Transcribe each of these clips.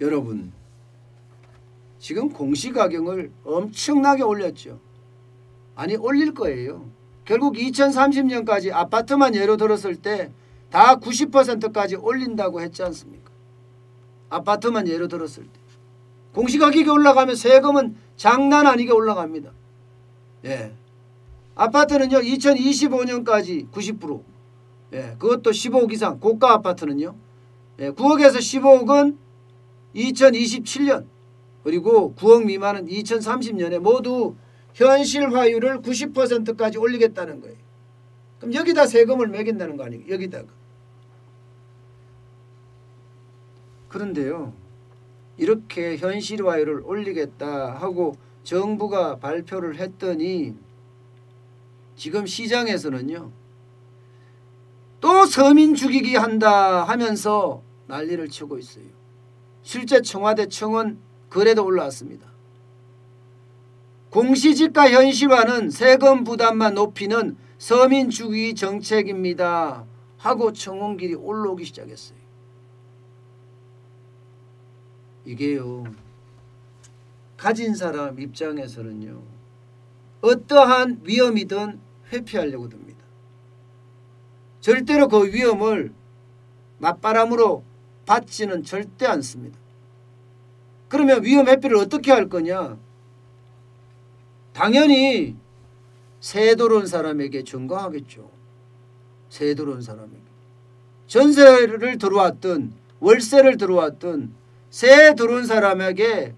여러분, 지금 공시가격을 엄청나게 올렸죠. 아니, 올릴 거예요. 결국 2030년까지 아파트만 예로 들었을 때 다 90%까지 올린다고 했지 않습니까? 아파트만 예로 들었을 때. 공시가격이 올라가면 세금은 장난 아니게 올라갑니다. 예. 아파트는요, 2025년까지 90%. 예. 그것도 15억 이상. 고가 아파트는요. 예. 9억에서 15억은 2027년. 그리고 9억 미만은 2030년에 모두 현실화율을 90%까지 올리겠다는 거예요. 그럼 여기다 세금을 매긴다는 거 아니에요? 여기다가. 그런데요, 이렇게 현실화율을 올리겠다 하고 정부가 발표를 했더니 지금 시장에서는요, 또 서민 죽이기 한다 하면서 난리를 치고 있어요. 실제 청와대 청원 거래도 올라왔습니다. 공시지가 현실화는 세금 부담만 높이는 서민 죽이기 정책입니다 하고 청원길이 올라오기 시작했어요. 이게요, 가진 사람 입장에서는요, 어떠한 위험이든 회피하려고 듭니다. 절대로 그 위험을 맞바람으로 받지는 절대 않습니다. 그러면 위험 회피를 어떻게 할 거냐? 당연히 세 들어온 사람에게 증가하겠죠. 세 들어온 사람에게. 전세를 들어왔든 월세를 들어왔든 세 들어온 사람에게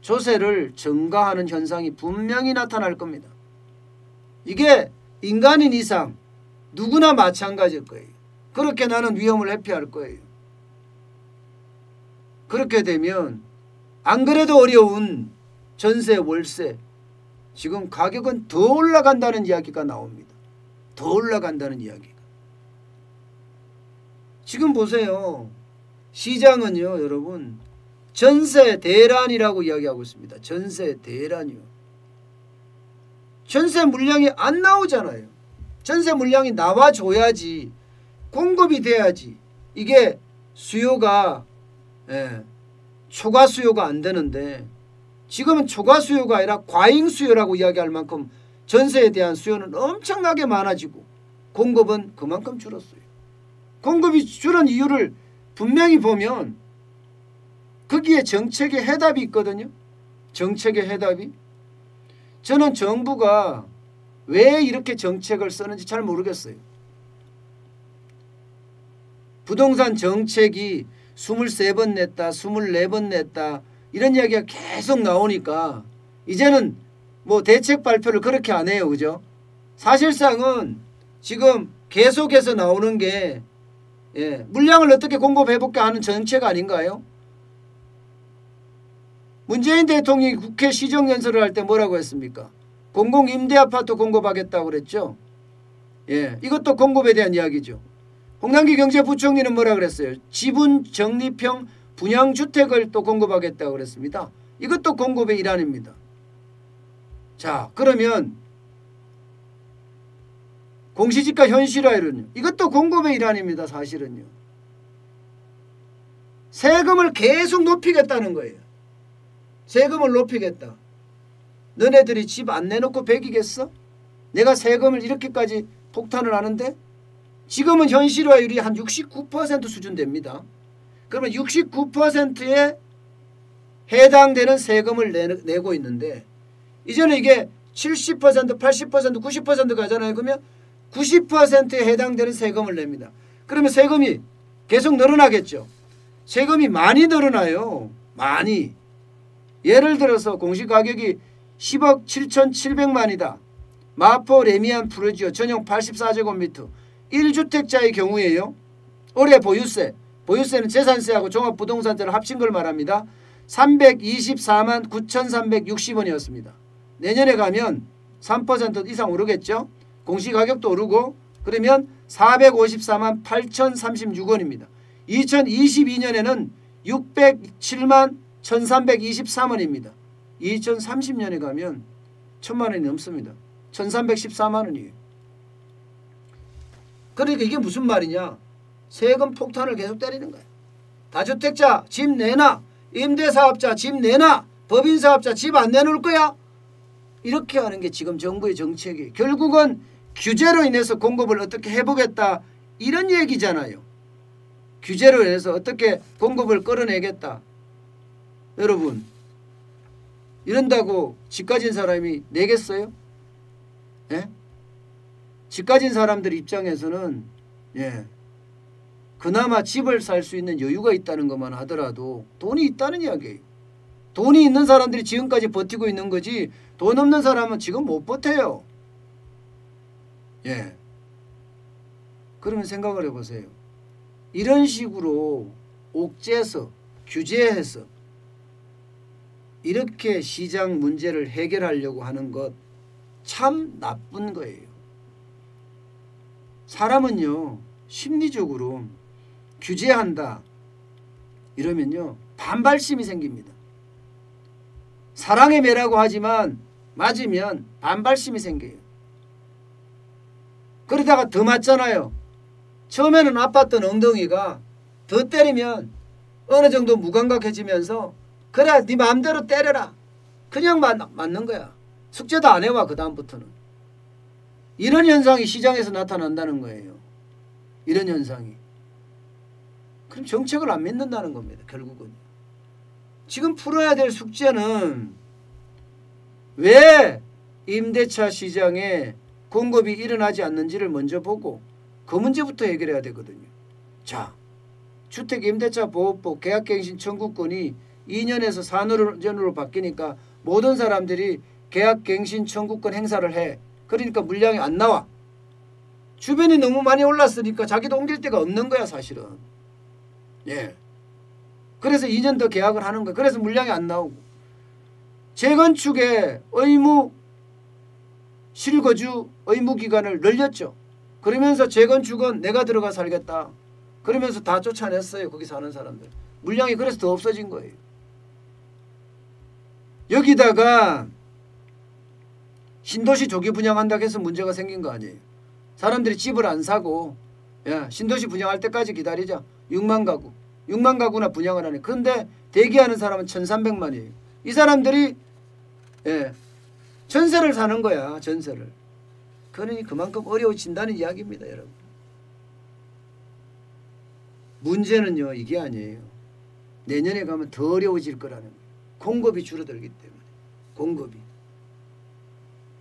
조세를 증가하는 현상이 분명히 나타날 겁니다. 이게 인간인 이상 누구나 마찬가지일 거예요. 그렇게 나는 위험을 회피할 거예요. 그렇게 되면 안 그래도 어려운 전세, 월세, 지금 가격은 더 올라간다는 이야기가 나옵니다. 더 올라간다는 이야기가. 지금 보세요. 시장은요, 여러분, 전세 대란이라고 이야기하고 있습니다. 전세 대란이요. 전세 물량이 안 나오잖아요. 전세 물량이 나와줘야지, 공급이 돼야지. 이게 수요가, 초과 수요가 안 되는데 지금은 초과 수요가 아니라 과잉 수요라고 이야기할 만큼 전세에 대한 수요는 엄청나게 많아지고 공급은 그만큼 줄었어요. 공급이 줄은 이유를 분명히 보면 거기에 정책의 해답이 있거든요. 정책의 해답이. 저는 정부가 왜 이렇게 정책을 쓰는지 잘 모르겠어요. 부동산 정책이 23번 냈다, 24번 냈다 이런 이야기가 계속 나오니까 이제는 뭐 대책 발표를 그렇게 안 해요. 그죠? 사실상은 지금 계속해서 나오는 게 물량을 어떻게 공급해볼까 하는 정책 아닌가요? 문재인 대통령이 국회 시정연설을 할 때 뭐라고 했습니까? 공공임대아파트 공급하겠다고 그랬죠. 이것도 공급에 대한 이야기죠. 홍남기 경제부총리는 뭐라 그랬어요? 지분 적립형 분양주택을 또 공급하겠다고 그랬습니다. 이것도 공급의 일환입니다. 자, 그러면 공시지가 현실화율은요? 이것도 공급의 일환입니다. 사실은요. 세금을 계속 높이겠다는 거예요. 세금을 높이겠다. 너네들이 집 안 내놓고 배기겠어? 내가 세금을 이렇게까지 폭탄을 하는데 지금은 현실화율이 한 69% 수준 됩니다. 그러면 69%에 해당되는 세금을 내고 있는데 이제는 이게 70%, 80%, 90% 가잖아요. 그러면 90%에 해당되는 세금을 냅니다. 그러면 세금이 계속 늘어나겠죠. 세금이 많이 늘어나요. 많이. 예를 들어서 공시가격이 10억 7,700만이다. 마포 레미안 푸르지오 전용 84제곱미터 1주택자의 경우에요. 올해 보유세는 재산세하고 종합부동산세를 합친 걸 말합니다. 324만 9,360원이었습니다. 내년에 가면 3% 이상 오르겠죠. 공시가격도 오르고 그러면 454만 8,036원입니다. 2022년에는 607만 1,323원입니다. 2030년에 가면 1,000만 원이 넘습니다. 1,314만 원이에요. 그러니까 이게 무슨 말이냐. 세금 폭탄을 계속 때리는 거야. 다주택자 집 내놔. 임대사업자 집 내놔. 법인사업자 집 안 내놓을 거야. 이렇게 하는 게 지금 정부의 정책이 결국은 규제로 인해서 공급을 어떻게 해보겠다 이런 얘기잖아요. 규제로 인해서 어떻게 공급을 끌어내겠다. 여러분 이런다고 집 가진 사람이 내겠어요? 예? 집 가진 사람들 입장에서는 예, 그나마 집을 살 수 있는 여유가 있다는 것만 하더라도 돈이 있다는 이야기예요. 돈이 있는 사람들이 지금까지 버티고 있는 거지 돈 없는 사람은 지금 못 버텨요. 예. 그러면 생각을 해보세요. 이런 식으로 옥죄서 규제해서 이렇게 시장 문제를 해결하려고 하는 것 참 나쁜 거예요. 사람은요 심리적으로 규제한다 이러면요 반발심이 생깁니다. 사랑의 매라고 하지만 맞으면 반발심이 생겨요. 그러다가 더 맞잖아요. 처음에는 아팠던 엉덩이가 더 때리면 어느 정도 무감각해지면서 그래 네 마음대로 때려라. 그냥 맞는 거야. 숙제도 안 해와 그 다음부터는. 이런 현상이 시장에서 나타난다는 거예요. 이런 현상이. 그럼 정책을 안 믿는다는 겁니다. 결국은. 지금 풀어야 될 숙제는 왜 임대차 시장에 공급이 일어나지 않는지를 먼저 보고 그 문제부터 해결해야 되거든요. 자, 주택임대차보호법 계약갱신 청구권이 2년에서 4년으로 바뀌니까 모든 사람들이 계약갱신 청구권 행사를 해. 그러니까 물량이 안 나와. 주변이 너무 많이 올랐으니까 자기도 옮길 데가 없는 거야 사실은. 예. 그래서 2년 더 계약을 하는 거야. 그래서 물량이 안 나오고. 재건축의 의무 실거주 의무 기간을 늘렸죠. 그러면서 재건축은 내가 들어가 살겠다. 그러면서 다 쫓아냈어요. 거기 사는 사람들. 물량이 그래서 더 없어진 거예요. 여기다가 신도시 조기 분양한다고 해서 문제가 생긴 거 아니에요. 사람들이 집을 안 사고 야, 신도시 분양할 때까지 기다리자. 6만 가구나 분양을 하네. 그런데 대기하는 사람은 1,300만이에요. 이 사람들이 예, 전세를 사는 거야. 전세를. 그러니 그만큼 어려워진다는 이야기입니다. 여러분. 문제는요. 이게 아니에요. 내년에 가면 더 어려워질 거라는 거예요. 공급이 줄어들기 때문에. 공급이.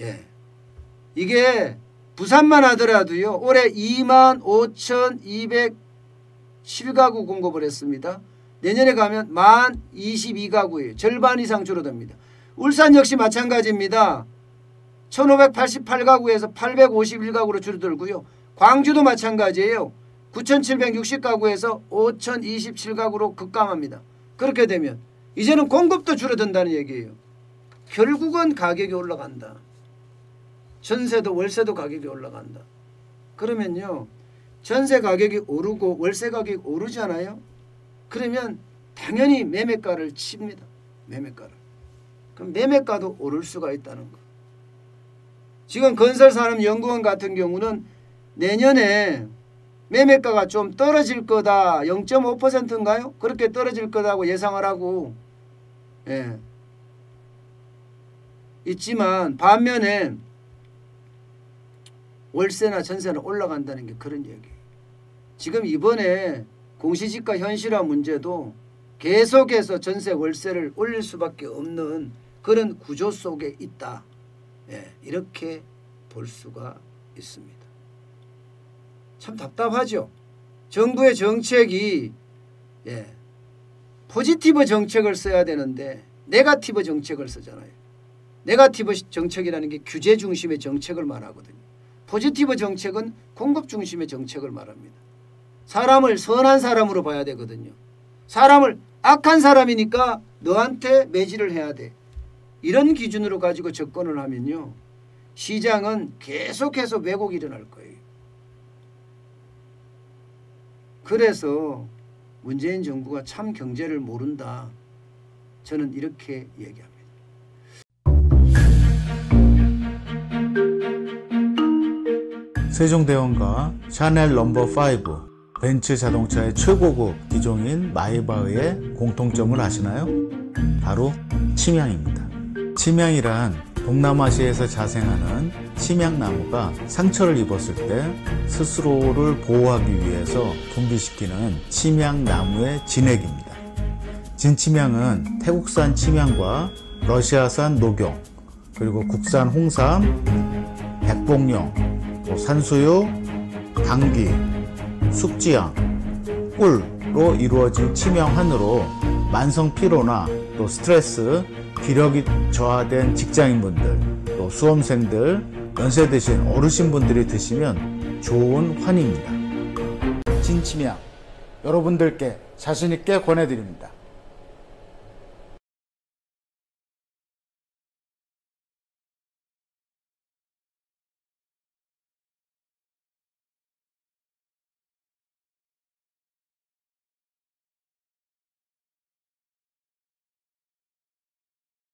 예. 이게 부산만 하더라도요. 올해 25,207가구 공급을 했습니다. 내년에 가면 1022가구예요. 절반 이상 줄어듭니다. 울산 역시 마찬가지입니다. 1588가구에서 851가구로 줄어들고요. 광주도 마찬가지예요. 9760가구에서 5027가구로 급감합니다. 그렇게 되면 이제는 공급도 줄어든다는 얘기예요. 결국은 가격이 올라간다. 전세도 월세도 가격이 올라간다. 그러면요. 전세 가격이 오르고 월세 가격이 오르잖아요. 그러면 당연히 매매가를 칩니다. 매매가를. 그럼 매매가도 오를 수가 있다는 거. 지금 건설산업연구원 같은 경우는 내년에 매매가가 좀 떨어질 거다. 0.5%인가요? 그렇게 떨어질 거다고 예상을 하고 예. 있지만 반면에 월세나 전세는 올라간다는 게 그런 얘기예요. 지금 이번에 공시지가 현실화 문제도 계속해서 전세 월세를 올릴 수밖에 없는 그런 구조 속에 있다. 예, 이렇게 볼 수가 있습니다. 참 답답하죠. 정부의 정책이 예, 포지티브 정책을 써야 되는데 네거티브 정책을 쓰잖아요. 네거티브 정책이라는 게 규제 중심의 정책을 말하거든요. 포지티브 정책은 공급 중심의 정책을 말합니다. 사람을 선한 사람으로 봐야 되거든요. 사람을 악한 사람이니까 너한테 매질을 해야 돼. 이런 기준으로 가지고 접근을 하면요. 시장은 계속해서 왜곡이 일어날 거예요. 그래서 문재인 정부가 참 경제를 모른다. 저는 이렇게 얘기합니다. 세종대왕과 샤넬 넘버5, 벤츠 자동차의 최고급 기종인 마이바흐의 공통점을 아시나요? 바로 침향입니다. 침향이란 동남아시아에서 자생하는 침향나무가 상처를 입었을 때 스스로를 보호하기 위해서 분비시키는 침향나무의 진액입니다. 진침향은 태국산 침향과 러시아산 녹용, 그리고 국산 홍삼, 백봉령, 산수유, 당귀, 숙지향, 꿀로 이루어진 침향환으로 만성 피로나 또 스트레스, 기력이 저하된 직장인분들, 또 수험생들, 연세 드신 어르신분들이 드시면 좋은 환입니다. 진침향 여러분들께 자신있게 권해드립니다.